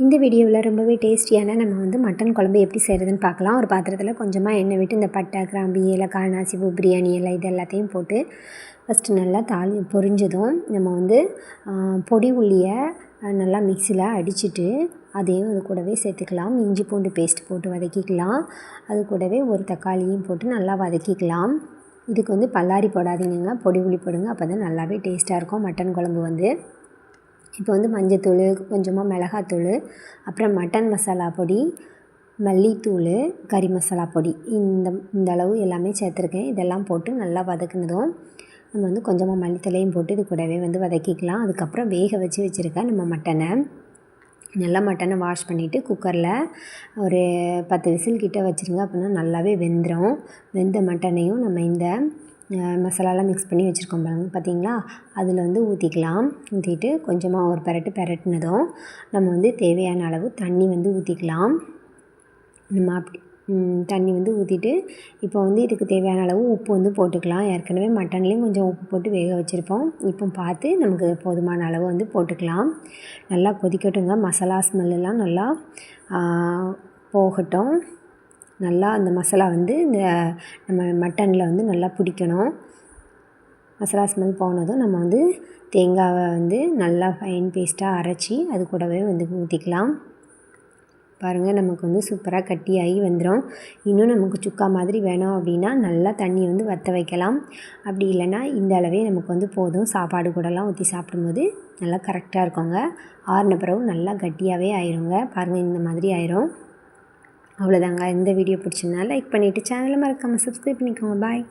இந்த வீடியோவில் ரொம்பவே டேஸ்டியான நம்ம வந்து மட்டன் குழம்பு எப்படி செய்கிறதுன்னு பார்க்கலாம். ஒரு பாத்திரத்தில் கொஞ்சமாக எண்ணெய் விட்டு இந்த பட்டை, கிராம்பு, ஏலக்காய், நாசிப்பூ, பிரியாணி இலை இது எல்லாத்தையும் போட்டு ஃபஸ்ட்டு நல்லா பொரிஞ்சதும் நம்ம வந்து பொடி உள்ளியை நல்லா மிக்சியில் அடிச்சுட்டு அதையும் அது கூடவே சேர்த்துக்கலாம். இஞ்சி பூண்டு பேஸ்ட் போட்டு வதக்கிக்கலாம். அது கூடவே ஒரு தக்காளியும் போட்டு நல்லா வதக்கிக்கலாம். இதுக்கு வந்து பல்லாரி போடாதீங்க, பொடி உள்ளி போடுங்க. அப்போ தான் நல்லாவே டேஸ்ட்டாக இருக்கும் மட்டன் குழம்பு வந்து. இப்போ வந்து மஞ்சத்தூள், கொஞ்சமாக மிளகாத்தூள், அப்புறம் மட்டன் மசாலா பொடி, மல்லித்தூள், கறி மசாலா பொடி இந்த அளவு எல்லாமே சேர்த்துருக்கேன். இதெல்லாம் போட்டு நல்லா வதக்குனதும் நம்ம வந்து கொஞ்சமாக மல்லித்தலையும் போட்டு இது கூடவே வந்து வதக்கிக்கலாம். அதுக்கப்புறம் வேக வச்சுருக்க நம்ம மட்டனை வாஷ் பண்ணிவிட்டு குக்கரில் ஒரு 10 விசில் கிட்ட வச்சுருங்க. அப்படின்னா நல்லாவே வெந்துடும். வெந்த மட்டனையும் நம்ம இந்த மசாலாலாம் மிக்ஸ் பண்ணி வச்சுருக்கோம் பாருங்க, பார்த்திங்களா, அதில் வந்து ஊற்றிக்கலாம். ஊற்றிட்டு கொஞ்சமாக ஒரு பெரட்டினதும் நம்ம வந்து தேவையான அளவு தண்ணி வந்து ஊற்றிக்கலாம். நம்ம தண்ணி வந்து ஊற்றிட்டு இப்போ வந்து இதுக்கு தேவையான அளவு உப்பு வந்து போட்டுக்கலாம். ஏற்கனவே மட்டன்லேயும் கொஞ்சம் உப்பு போட்டு வேக வச்சுருப்போம். இப்போ பார்த்து நமக்கு போதுமான அளவு வந்து போட்டுக்கலாம். நல்லா கொதிக்கட்டுங்க. மசாலா ஸ்மெல்லாம் நல்லா போகட்டும். நல்லா அந்த மசாலா வந்து இந்த நம்ம மட்டனில் வந்து நல்லா பிடிக்கணும். மசாலா ஸ்மெல் போனதும் நம்ம வந்து தேங்காவை வந்து நல்லா ஃபைன் பேஸ்ட்டாக அரைச்சி அது கூடவே வந்து ஊற்றிக்கலாம். பாருங்கள், நமக்கு வந்து சூப்பராக கட்டியாகி வந்துடும். இன்னும் நமக்கு சுக்கா மாதிரி வேணும் அப்படின்னா நல்லா தண்ணி வந்து வற்ற வைக்கலாம். அப்படி இல்லைன்னா இந்த அளவே நமக்கு வந்து போதும். சாப்பாடு கூடலாம் ஊற்றி சாப்பிடும்போது நல்லா கரெக்டாக இருக்குங்க. ஆறின பிறகு நல்லா கட்டியாகவே ஆயிருங்க. பாருங்கள், இந்த மாதிரி ஆயிரும். அவ்வளோதாங்க. இந்த வீடியோ பிடிச்சிருந்தா லைக் பண்ணிவிட்டு சேனலை மறக்காமல் சப்ஸ்கிரைப் பண்ணிக்கோங்க. பாய்.